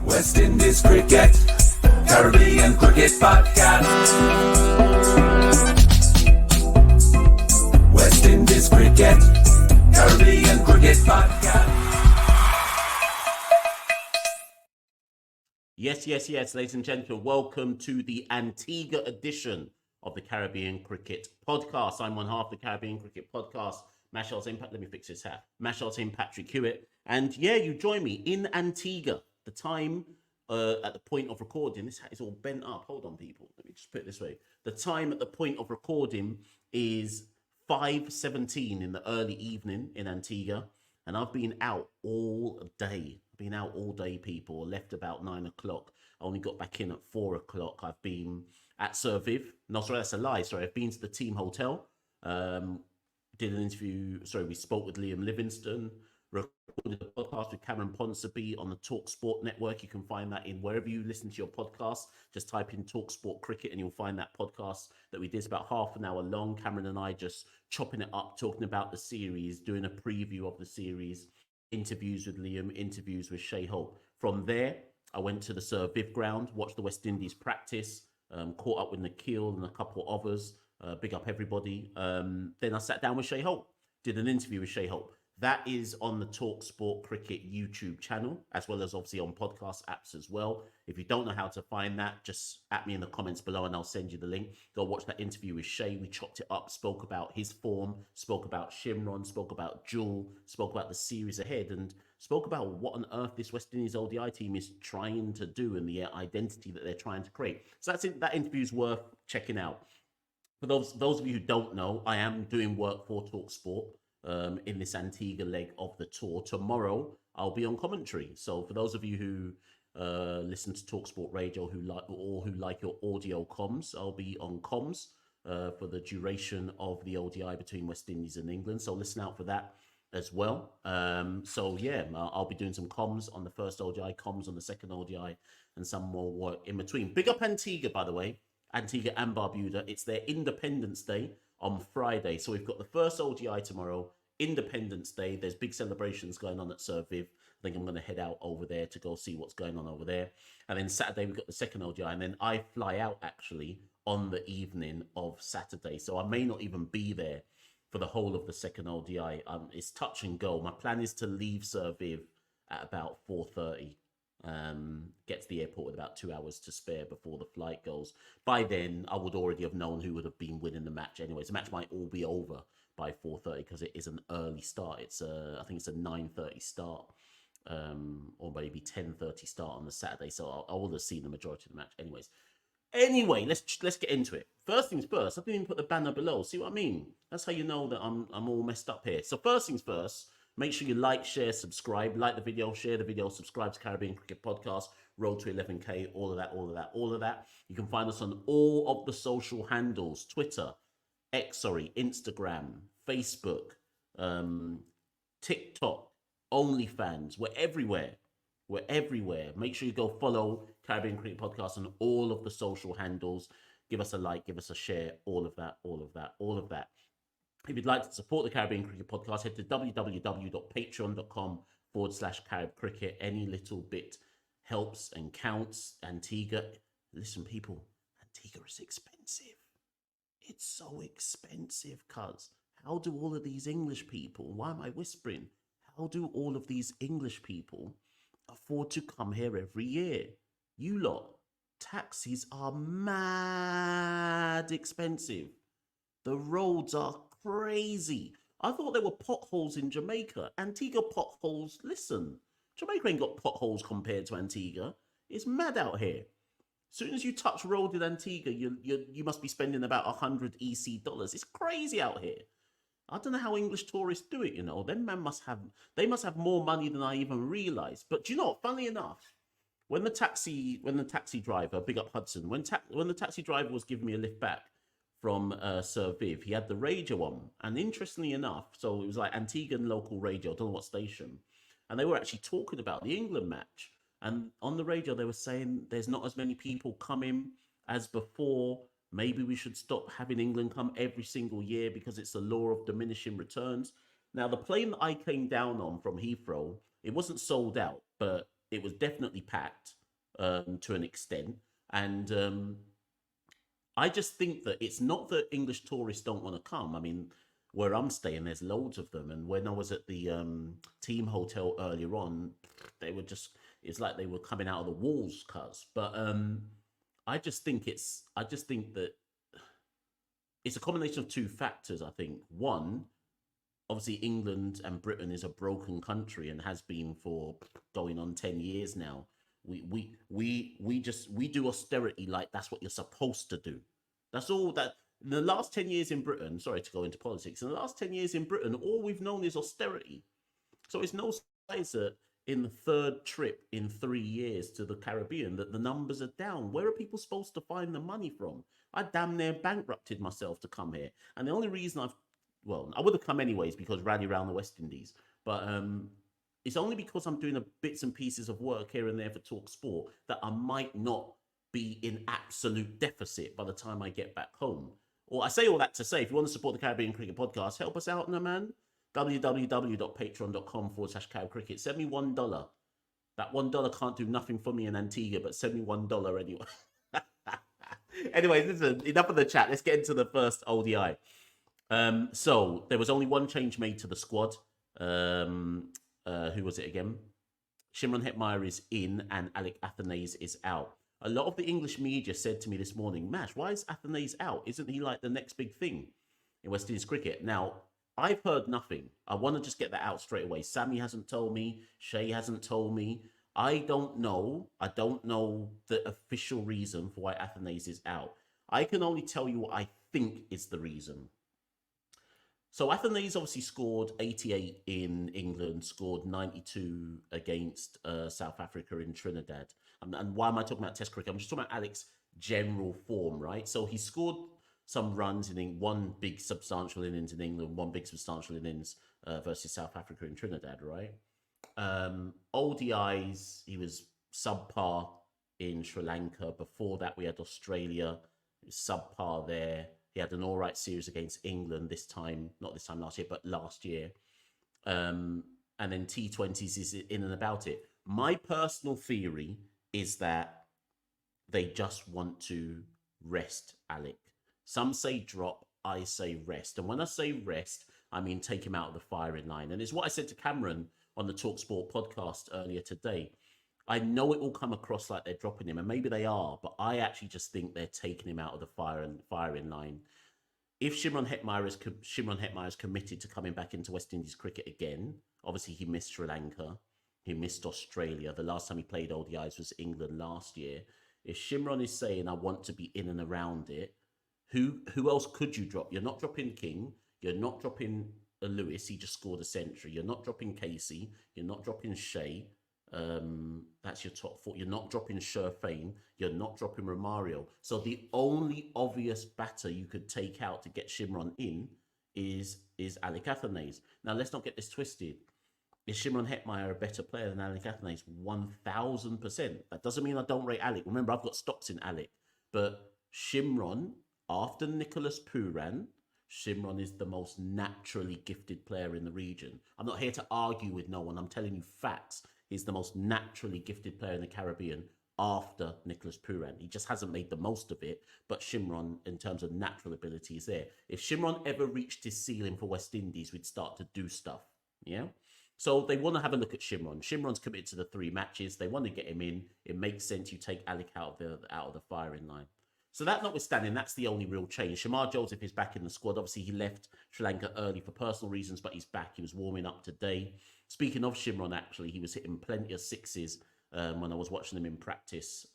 West Indies Cricket, Caribbean Cricket Podcast. West Indies Cricket, Caribbean Cricket Podcast. Yes, ladies and gentlemen, welcome to the Antigua edition of the Caribbean Cricket Podcast. I'm one half of the Caribbean Cricket Podcast. Machel's in, let me fix this hat. Machel's in, Patrick Hewitt. And yeah, you join me in Antigua. The time at the point of recording, this hat is all bent up. Hold on, people. Let me just put it this way. The time at the point of recording is 5:17 in the early evening in Antigua. And I've been out all day. Been out all day, people. Left about 9 o'clock. I only got back in at 4 o'clock. I've been at Sir Viv. No, sorry, that's a lie. Sorry, I've been to the team hotel. Did an interview. Sorry, we spoke with Liam Livingston. Recorded a podcast with Cameron Ponsonby on the talkSPORT network. You can find that in wherever you listen to your podcast. Just type in talkSPORT Cricket and you'll find that podcast that we did. It's about half an hour long. Cameron and I just chopping it up, talking about the series, doing a preview of the series. Interviews with Liam, interviews with Shea Hope. From there, I went to the Sir Viv ground, watched the West Indies practice, caught up with Nikhil and a couple of others. Big up everybody. Then I sat down with Shea Hope, did an interview with Shea Hope. That is on the talkSPORT Cricket YouTube channel, as well as obviously on podcast apps as well. If you don't know how to find that, just at me in the comments below and I'll send you the link. Go watch that interview with Shea. We chopped it up, spoke about his form, spoke about Shimron, spoke about Jewel, spoke about the series ahead, and spoke about what on earth this West Indies ODI team is trying to do and the identity that they're trying to create. So that's it. That interview's worth checking out. For those of you who don't know, I am doing work for talkSPORT. In this Antigua leg of the tour. Tomorrow, I'll be on commentary. So for those of you who listen to talkSPORT Radio who like your audio comms, I'll be on comms for the duration of the ODI between West Indies and England. So listen out for that as well. So yeah, I'll be doing some comms on the first ODI, comms on the second ODI, and some more work in between. Big up Antigua, by the way. Antigua and Barbuda. It's their Independence Day on Friday. So we've got the first ODI tomorrow, Independence Day. There's big celebrations going on at Sir Viv. I think I'm going to head out over there to go see what's going on over there. And then Saturday, we've got the second ODI. And then I fly out actually on the evening of Saturday. So I may not even be there for the whole of the second ODI. It's touch and go. My plan is to leave Sir Viv at about 4:30. Get to the airport with about 2 hours to spare before the flight goes. By then, I would already have known who would have been winning the match. Anyways, the match might all be over by 4:30 because it is an early start. It's I think it's a 9:30 start, or maybe 10:30 start on the Saturday. So I will have seen the majority of the match. Anyway, let's get into it. First things first. I didn't even put the banner below. See what I mean? That's how you know that I'm all messed up here. So first things first. Make sure you like, share, subscribe. Like the video, share the video, subscribe to Caribbean Cricket Podcast, Road to 11K, all of that. You can find us on all of the social handles, Twitter, Instagram, Facebook, TikTok, OnlyFans. We're everywhere. Make sure you go follow Caribbean Cricket Podcast on all of the social handles. Give us a like, give us a share, all of that. If you'd like to support the Caribbean Cricket Podcast, head to www.patreon.com/Carib Cricket. Any little bit helps and counts. Antigua, listen, people, Antigua is expensive. It's so expensive, cuz. How do all of these English people, why am I whispering? How do all of these English people afford to come here every year? You lot, taxis are mad expensive. The roads are crazy. I thought there were potholes in Jamaica. Antigua potholes, listen. Jamaica ain't got potholes compared to Antigua. It's mad out here. As soon as you touch road in Antigua, you must be spending about 100 EC dollars. It's crazy out here. I don't know how English tourists do it, you know. Them man must have more money than I even realized. But do you know what? Funnily enough, when the taxi driver, big up Hudson, when the taxi driver was giving me a lift back from Sir Viv, he had the radio on, and interestingly enough, so it was like Antiguan local radio, I don't know what station, and they were actually talking about the England match, and on the radio they were saying there's not as many people coming as before. Maybe we should stop having England come every single year because it's the law of diminishing returns. Now, the plane that I came down on from Heathrow, it wasn't sold out, but it was definitely packed to an extent, and I just think that it's not that English tourists don't want to come. I mean, where I'm staying, there's loads of them. And when I was at the team hotel earlier on, they were just, it's like they were coming out of the walls, cuz. But I just think that it's a combination of two factors, I think. One, obviously England and Britain is a broken country and has been for going on 10 years now. We do austerity like that's what you're supposed to do. That's all that in the last 10 years in Britain, sorry to go into politics, in the last 10 years in Britain, all we've known is austerity. So it's no surprise that in the third trip in 3 years to the Caribbean that the numbers are down. Where are people supposed to find the money from? I damn near bankrupted myself to come here. And the only reason I would have come anyways because rally around the West Indies. But it's only because I'm doing bits and pieces of work here and there for talkSPORT that I might not be in absolute deficit by the time I get back home. Or I say all that to say, if you want to support the Caribbean Cricket Podcast, help us out, no man. www.patreon.com/CaribCricket. Send me $1. That $1 can't do nothing for me in Antigua, but send me $1 anyway. Anyways, listen, enough of the chat. Let's get into the first ODI. So there was only one change made to the squad. Who was it again? Shimron Hetmyer is in and Alec Athanaze is out. A lot of the English media said to me this morning, Mash, why is Athanaze out? Isn't he like the next big thing in West Indies cricket? Now, I've heard nothing. I want to just get that out straight away. Sammy hasn't told me. Shay hasn't told me. I don't know. I don't know the official reason for why Athanaze is out. I can only tell you what I think is the reason. So Athanaze obviously scored 88 in England, scored 92 against South Africa in Trinidad. And why am I talking about Test cricket? I'm just talking about Alec's general form, right? So he scored some runs in one big substantial innings in England, one big substantial innings versus South Africa in Trinidad, right? ODIs, he was subpar in Sri Lanka. Before that, we had Australia, subpar there. He had an all right series against England this time, not this time last year, but last year. And then T20s is in and about it. My personal theory is that they just want to rest Alec. Some say drop, I say rest. And when I say rest, I mean take him out of the firing line. And it's what I said to Cameron on the talkSPORT podcast earlier today. I know it will come across like they're dropping him, and maybe they are, but I actually just think they're taking him out of the firing line. If Shimron Hetmyer is committed to coming back into West Indies cricket again, obviously he missed Sri Lanka, he missed Australia. The last time he played ODIs was England last year. If Shimron is saying I want to be in and around it, who else could you drop? You're not dropping King. You're not dropping Lewis. He just scored a century. You're not dropping Casey. You're not dropping Shea. That's your top four. You're not dropping Sherfane. You're not dropping Romario. So the only obvious batter you could take out to get Shimron in is Alec Athanaze. Now let's not get this twisted. Is Shimron Hetmyer a better player than Alec Athanaze? 1000%. That doesn't mean I don't rate Alec. Remember, I've got stocks in Alec. But Shimron, after Nicholas Pooran, Shimron is the most naturally gifted player in the region. I'm not here to argue with no one. I'm telling you facts. He's the most naturally gifted player in the Caribbean after Nicholas Pooran. He just hasn't made the most of it, but Shimron, in terms of natural ability, is there. If Shimron ever reached his ceiling for West Indies, we'd start to do stuff, yeah? So they want to have a look at Shimron. Shimron's committed to the 3 matches. They want to get him in. It makes sense you take Alec out of the firing line. So that notwithstanding, that's the only real change. Shamar Joseph is back in the squad. Obviously, he left Sri Lanka early for personal reasons, but he's back. He was warming up today. Speaking of Shimron, actually, he was hitting plenty of sixes when I was watching him in practice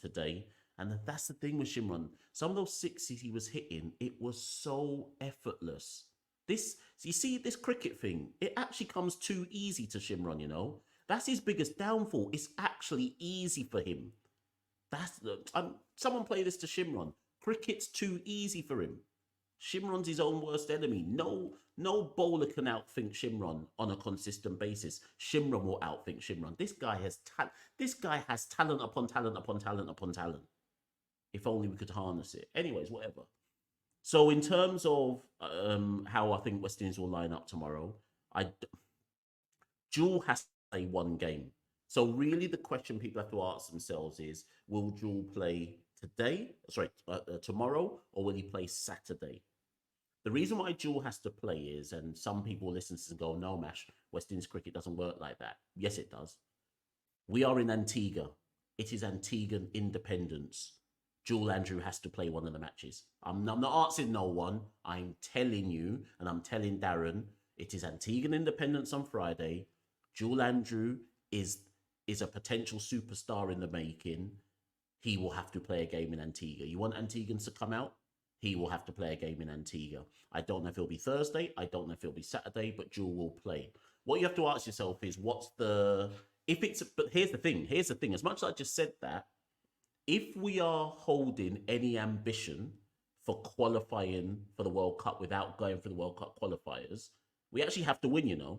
today. And that's the thing with Shimron. Some of those sixes he was hitting, it was so effortless. You see, this cricket thing, it actually comes too easy to Shimron, you know. That's his biggest downfall. It's actually easy for him. Someone play this to Shimron. Cricket's too easy for him. Shimron's his own worst enemy. No bowler can outthink Shimron on a consistent basis. Shimron will outthink Shimron. This guy has talent upon talent upon talent upon talent. If only we could harness it. Anyways, whatever. So in terms of how I think West Indies will line up tomorrow, Jewel has to play one game. So really, the question people have to ask themselves is: will Jewel play today? Sorry, tomorrow, or will he play Saturday? The reason why Jewel has to play is, and some people listen to this and go, "No, Mash, West Indies cricket doesn't work like that." Yes, it does. We are in Antigua. It is Antiguan independence. Jewel Andrew has to play one of the matches. I'm not asking no one. I'm telling you, and I'm telling Darren, it is Antiguan independence on Friday. Jewel Andrew is a potential superstar in the making. He will have to play a game in Antigua. You want Antiguans to come out? He will have to play a game in Antigua. I don't know if it'll be Thursday. I don't know if it'll be Saturday, but Jewel will play. What you have to ask yourself is but here's the thing. As much as I just said that, if we are holding any ambition for qualifying for the World Cup without going for the World Cup qualifiers, we actually have to win,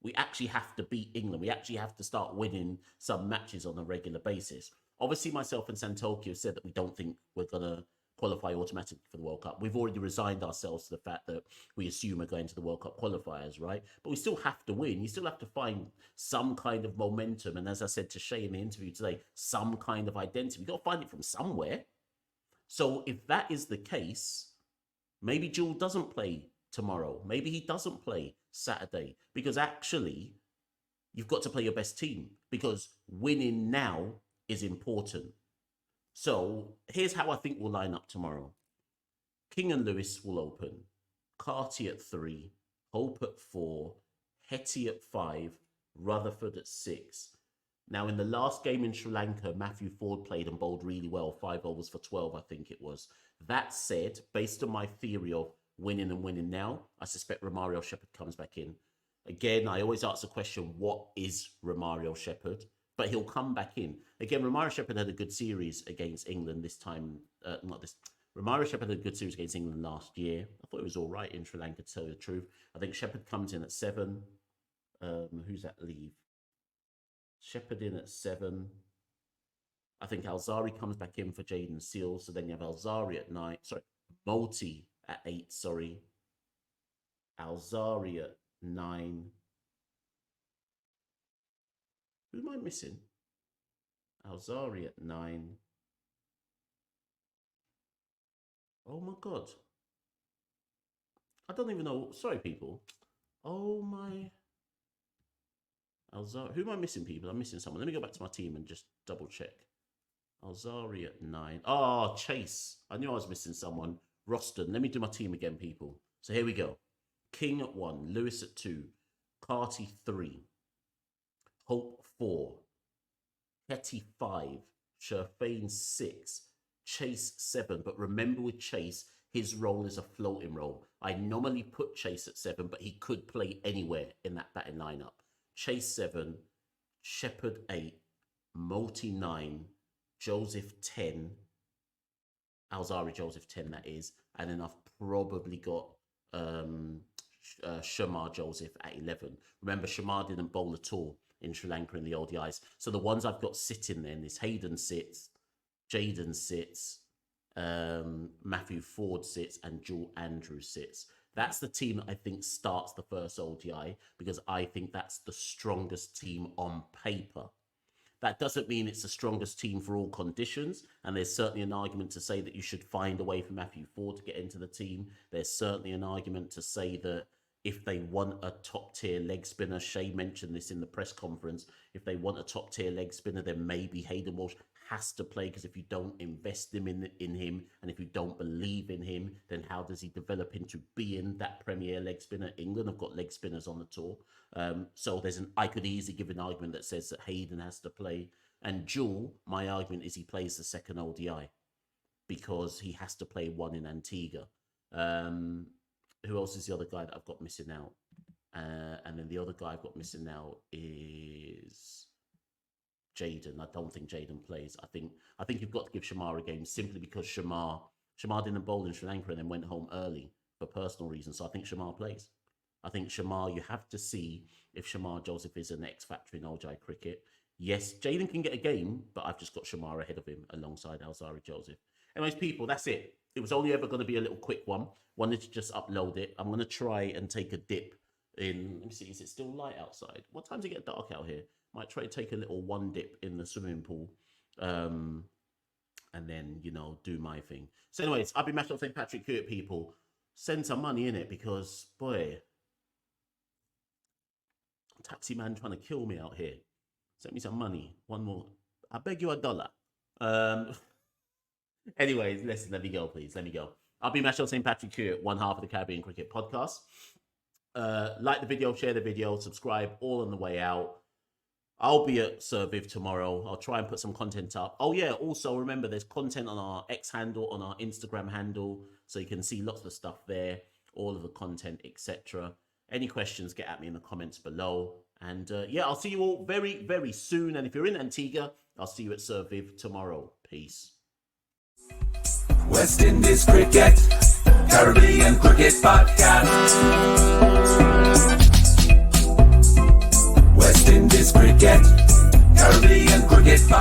We actually have to beat England. We actually have to start winning some matches on a regular basis. Obviously, myself and Santokio said that we don't think we're going to qualify automatically for the World Cup. We've already resigned ourselves to the fact that we assume we're going to the World Cup qualifiers, right? But we still have to win. You still have to find some kind of momentum. And as I said to Shay in the interview today, some kind of identity. We've got to find it from somewhere. So if that is the case, maybe Jewel doesn't play tomorrow. Maybe he doesn't play Saturday, because actually you've got to play your best team, because winning now is important. So here's how I think we'll line up tomorrow. King and Lewis will open. Carty at 3, Hope at 4, Hetty at 5, Rutherford at 6. Now, in the last game in Sri Lanka, Matthew Ford played and bowled really well. 5 overs for 12, I think it was. That said, based on my theory of winning and winning now, I suspect Romario Shepherd comes back in. Again, I always ask the question, what is Romario Shepherd? But he'll come back in. Again, Romario Shepherd had a good series against England this time. Romario Shepherd had a good series against England last year. I thought it was all right in Sri Lanka, to tell you the truth. I think Shepherd comes in at 7. Who's that leave? Shepherd in at 7. I think Alzari comes back in for Jaden Seals. So then you have Alzari at 9. Sorry, Multi at 8, sorry. Alzari at 9. Who am I missing? Alzari at 9. Oh my God. I don't even know. Sorry, people. Oh my. Alzari. Who am I missing, people? I'm missing someone. Let me go back to my team and just double check. Alzari at 9. Oh, Chase. I knew I was missing someone. Roston. Let me do my team again, people. So here we go. King at 1. Lewis at 2. Carty 3. Hope 4. Hetty 5. Sherfane 6. Chase 7. But remember with Chase, his role is a floating role. I normally put Chase at 7, but he could play anywhere in that batting lineup. Chase 7. Shepherd 8. Multi 9. Joseph 10. Alzari Joseph 10, that is. And then I've probably got Shamar Joseph at 11. Remember, Shamar didn't bowl at all in Sri Lanka in the ODIs. So the ones I've got sitting then is Hayden sits, Jaden sits, Matthew Ford sits, and Jewel Andrew sits. That's the team that I think starts the first ODI, because I think that's the strongest team on paper. That doesn't mean it's the strongest team for all conditions, and there's certainly an argument to say that you should find a way for Matthew Ford to get into the team. There's certainly an argument to say that if they want a top-tier leg spinner, Shay mentioned this in the press conference, if they want a top-tier leg spinner, then maybe Hayden Walsh has to play, because if you don't invest in him, and if you don't believe in him, then how does he develop into being that premier leg spinner? England have got leg spinners on the tour. So I could easily give an argument that says that Hayden has to play. And Jewel, my argument is he plays the second ODI, because he has to play one in Antigua. Who else is the other guy that I've got missing out? And then the other guy I've got missing out is Jaden. I don't think Jaden plays. I think you've got to give Shamar a game, simply because Shamar didn't bowl in Sri Lanka and then went home early for personal reasons. So I think Shamar plays. I think Shamar, you have to see if Shamar Joseph is an X factor in ODI cricket. Yes, Jaden can get a game, but I've just got Shamar ahead of him alongside Alzari Joseph. Anyways, people, that's it. It was only ever going to be a little quick one. Wanted to just upload it. I'm going to try and take a dip in. Let me see. Is it still light outside? What time does it get dark out here? Might try to take a little one dip in the swimming pool. And then, you know, do my thing. So anyways, I'll be Machel St. Patrick Hewitt, people. Send some money in it because, boy, taxi man trying to kill me out here. Send me some money. One more. I beg you $1. Anyways, listen, let me go, please. Let me go. I'll be Machel St. Patrick Hewitt, one half of the Caribbean Cricket Podcast. Like the video, share the video, subscribe, all on the way out. I'll be at Sir Viv tomorrow. I'll try and put some content up. Oh, yeah. Also, remember, there's content on our X handle, on our Instagram handle. So you can see lots of stuff there, all of the content, etc. Any questions, get at me in the comments below. And yeah, I'll see you all very, very soon. And if you're in Antigua, I'll see you at Sir Viv tomorrow. Peace. West Indies Cricket, Caribbean Cricket Podcast. West Indies Cricket, Caribbean Cricket Podcast.